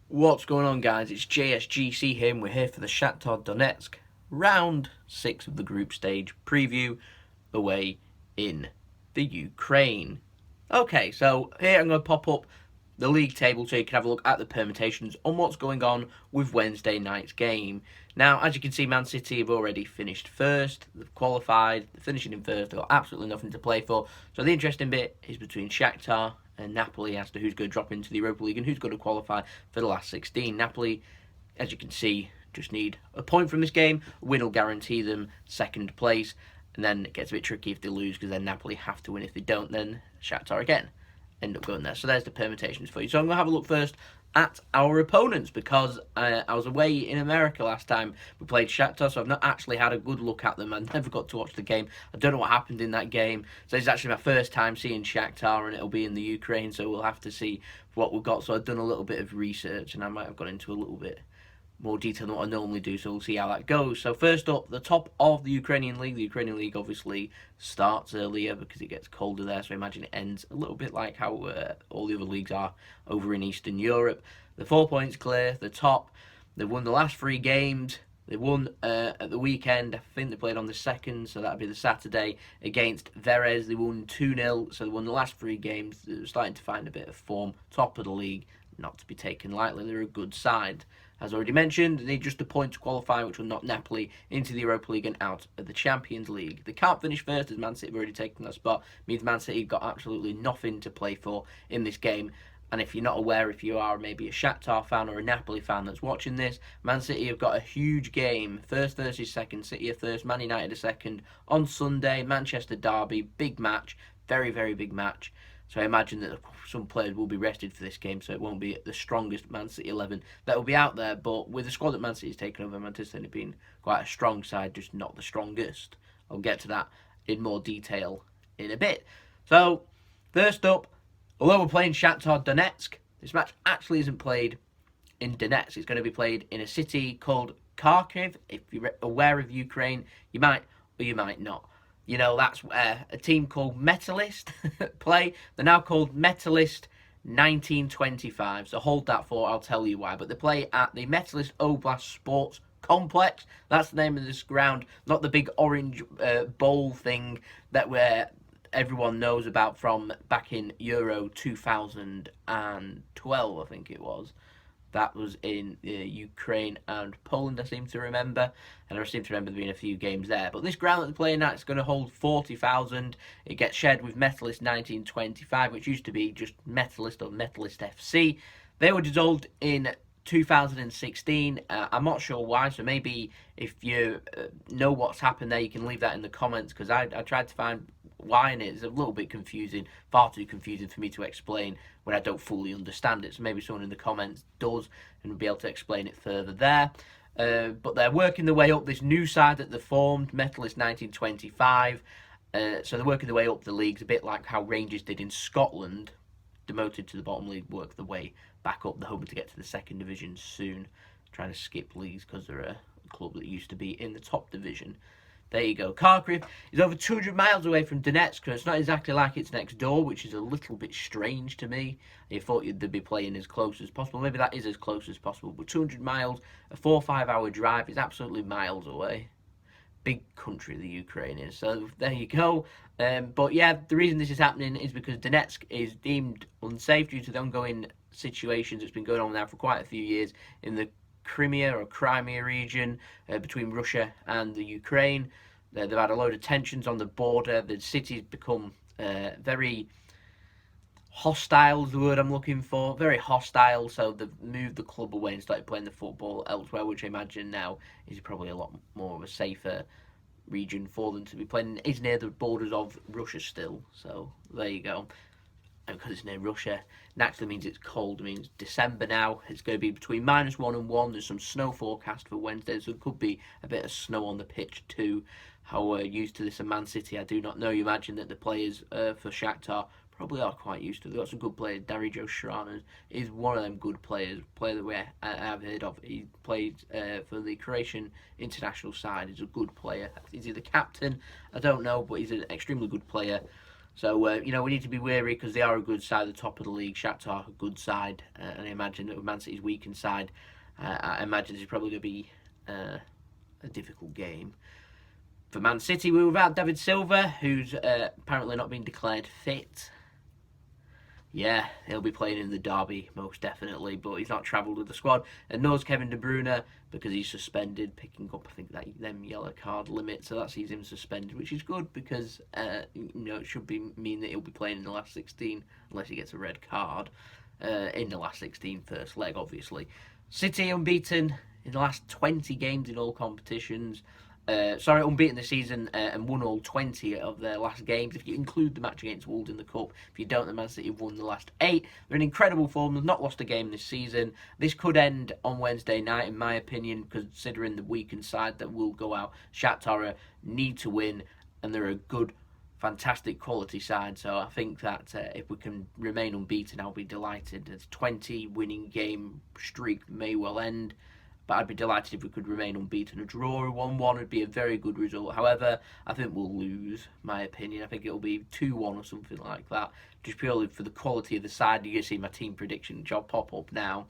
What's going on, guys? It's JSGC here, and we're here for the Shakhtar Donetsk round 6 of the group stage preview away in the Ukraine. Okay, so here I'm going to pop up the league table so you can have a look at the permutations on what's going on with Wednesday night's game. Now, as you can see, Man City have already finished first. They've qualified, they're finishing in first, they've got absolutely nothing to play for. So the interesting bit is between Shakhtar and Napoli as to who's going to drop into the Europa League and who's going to qualify for the last 16. Napoli, as you can see, just need a point from this game. A win will guarantee them second place, and then it gets a bit tricky if they lose because then Napoli have to win. If they don't, then Shakhtar again end up going there. So there's the permutations for you. So I'm going to have a look first at our opponents because I was away in America last time we played Shakhtar, so I've not actually had a good look at them. I never got to watch the game. I don't know what happened in that game. So it's actually my first time seeing Shakhtar, and it'll be in the Ukraine, so we'll have to see what we've got. So I've done a little bit of research, and I might have gone into a little bit more detail than what I normally do, so we'll see how that goes. So first up, the top of the Ukrainian League. The Ukrainian League obviously starts earlier because it gets colder there, so I imagine it ends a little bit like how all the other leagues are over in Eastern Europe. The 4 points clear, the top. They've won the last 3 games. They won at the weekend. I think they played on the 2nd, so that'd be the Saturday, against Verez. They won 2-0, so they won the last 3 games. They're starting to find a bit of form. Top of the league, not to be taken lightly. They're a good side. As already mentioned, they need just a point to qualify, which will knock Napoli into the Europa League and out of the Champions League. They can't finish first as Man City have already taken that spot. It means Man City have got absolutely nothing to play for in this game. And if you're not aware, if you are maybe a Shakhtar fan or a Napoli fan that's watching this, Man City have got a huge game. First versus second, City are first, Man United are second on Sunday. Manchester derby, big match, very, very big match. So I imagine that some players will be rested for this game, so it won't be the strongest Man City 11 that will be out there. But with the squad that Man City's taken over, Manchester City being quite a strong side, just not the strongest. I'll get to that in more detail in a bit. So, first up, although we're playing Shakhtar Donetsk, this match actually isn't played in Donetsk. It's going to be played in a city called Kharkiv. If you're aware of Ukraine, you might or you might not. You know, that's where a team called Metalist play. They're now called Metalist 1925. So hold that thought, I'll tell you why. But they play at the Metalist Oblast Sports Complex. That's the name of this ground, not the big orange bowl thing that everyone knows about from back in Euro 2012, I think it was. That was in Ukraine and Poland, I seem to remember. And I seem to remember there being a few games there. But this ground that they're playing at is going to hold 40,000. It gets shared with Metalist 1925, which used to be just Metalist or Metalist FC. They were dissolved in 2016. I'm not sure why, so maybe if you know what's happened there, you can leave that in the comments, because I tried to find why, and it's a little bit confusing, far too confusing for me to explain when I don't fully understand it. So maybe someone in the comments does and will be able to explain it further there. But they're working their way up this new side that they formed, Metalist 1925. So they're working their way up the leagues, a bit like how Rangers did in Scotland, demoted to the bottom league, work their way back up. They're hoping to get to the second division soon, trying to skip leagues because they're a club that used to be in the top division. There you go. Kharkiv is over 200 miles away from Donetsk, so it's not exactly like it's next door, which is a little bit strange to me. You thought they'd be playing as close as possible. Maybe that is as close as possible, but 200 miles, a 4 or 5 hour drive is absolutely miles away. Big country the Ukraine is, so there you go. But yeah, the reason this is happening is because Donetsk is deemed unsafe due to the ongoing situations that's been going on now for quite a few years in the Crimea region between Russia and the Ukraine. They've had a load of tensions on the border. The city's become very hostile is the word I'm looking for. Very hostile, so they've moved the club away and started playing the football elsewhere, which I imagine now is probably a lot more of a safer region for them to be playing. It's near the borders of Russia still, so there you go. And because it's near Russia, naturally means it's cold. It means December now. It's going to be between -1 and 1. There's some snow forecast for Wednesday, so it could be a bit of snow on the pitch too. How we're used to this in Man City, I do not know. You imagine that the players for Shakhtar probably are quite used to it. They've got some good players. Dario Sharana is one of them good players. Player that I've heard of. He played for the Croatian international side. He's a good player. Is he the captain? I don't know, but he's an extremely good player. So, we need to be wary because they are a good side at the top of the league. Shakhtar are a good side, and I imagine that with Man City's weakened side, I imagine this is probably going to be a difficult game. For Man City, we're without David Silva, who's apparently not been declared fit. Yeah, he'll be playing in the derby, most definitely, but he's not travelled with the squad. And knows Kevin De Bruyne, because he's suspended, picking up, I think, them yellow card limit, so that sees him suspended, which is good, because, it should mean that he'll be playing in the last 16, unless he gets a red card, in the last 16, first leg, obviously. City unbeaten in the last 20 games in all competitions. Unbeaten this season and won all 20 of their last games. If you include the match against Wolves in the Cup, if you don't, the Man City have won the last 8. They're in incredible form. They've not lost a game this season. This could end on Wednesday night, in my opinion, considering the weakened side that will go out. Shakhtar need to win, and they're a good, fantastic quality side. So I think that if we can remain unbeaten, I'll be delighted. There's 20 winning game streak may well end. But I'd be delighted if we could remain unbeaten. A draw, a 1-1 would be a very good result. However, I think we'll lose, my opinion. I think it'll be 2-1 or something like that. Just purely for the quality of the side. You can see my team prediction, which I'll pop up now,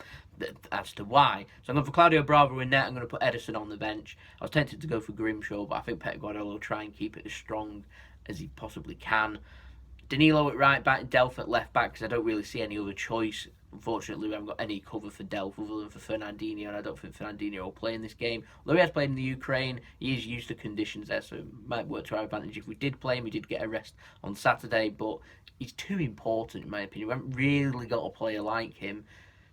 as to why. So I'm going for Claudio Bravo in net. I'm going to put Edison on the bench. I was tempted to go for Grimshaw, but I think Pep Guardiola will try and keep it as strong as he possibly can. Danilo at right back, Delph at left back, because I don't really see any other choice. Unfortunately, we haven't got any cover for Delph other than for Fernandinho, and I don't think Fernandinho will play in this game. Although he has played in the Ukraine, he is used to conditions there, so it might work to our advantage if we did play him. We did get a rest on Saturday, but he's too important, in my opinion. We haven't really got a player like him.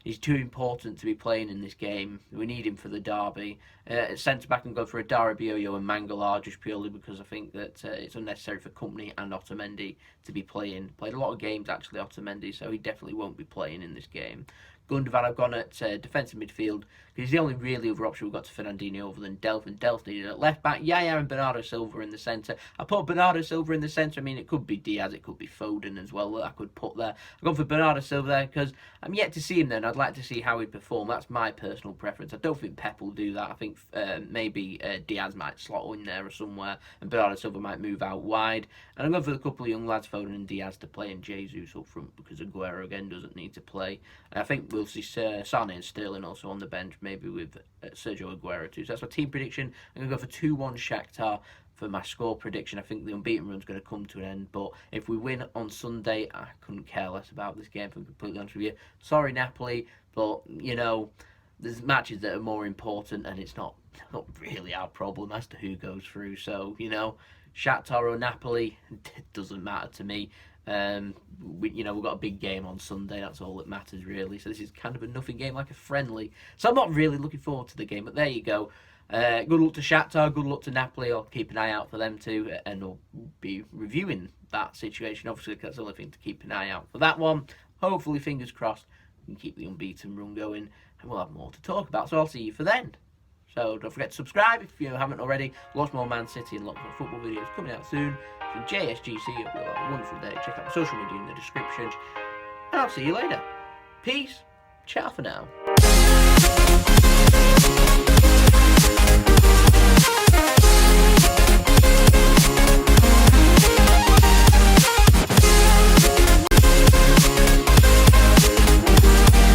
He's too important to be playing in this game. We need him for the derby. At centre-back, I'm going for Adara Bioyo and Mangala, just purely because I think that it's unnecessary for Kompany and Otamendi to be playing. Played a lot of games, actually, Otamendi, so he definitely won't be playing in this game. Gundogan, I've gone at defensive midfield, because he's the only really other option we've got to Fernandinho other than Delph, and Delph needed at left back. Yaya and Bernardo Silva in the centre. I put Bernardo Silva in the centre. I mean, it could be Diaz, it could be Foden as well that I could put there. I've gone for Bernardo Silva there because I'm yet to see him there, and I'd like to see how he'd perform. That's my personal preference. I don't think Pep will do that. I think maybe Diaz might slot in there or somewhere, and Bernardo Silva might move out wide. And I'm going for a couple of young lads, Foden and Diaz, to play, and Jesus up front, because Aguero again doesn't need to play. And I think we'll see Sane and Sterling also on the bench, maybe with Sergio Aguero too. So that's my team prediction. I'm going to go for 2-1 Shakhtar for my score prediction. I think the unbeaten run's going to come to an end, but if we win on Sunday, I couldn't care less about this game, if I'm completely honest with you. Sorry, Napoli, but, there's matches that are more important, and it's not really our problem as to who goes through. So, Shakhtar or Napoli, it doesn't matter to me. We've got a big game on Sunday. That's all that matters, really. So this is kind of a nothing game, like a friendly. So I'm not really looking forward to the game, but there you go. Good luck to Shakhtar, good luck to Napoli. I'll keep an eye out for them too, and I'll be reviewing that situation. Obviously, that's the only thing to keep an eye out for that one. Hopefully, fingers crossed, we can keep the unbeaten run going, and we'll have more to talk about. So I'll see you for then. So don't forget to subscribe if you haven't already. Lots more Man City and lots more football videos coming out soon. From JSGC, hope you have a wonderful day. Check out my social media in the description. And I'll see you later. Peace. Ciao for now.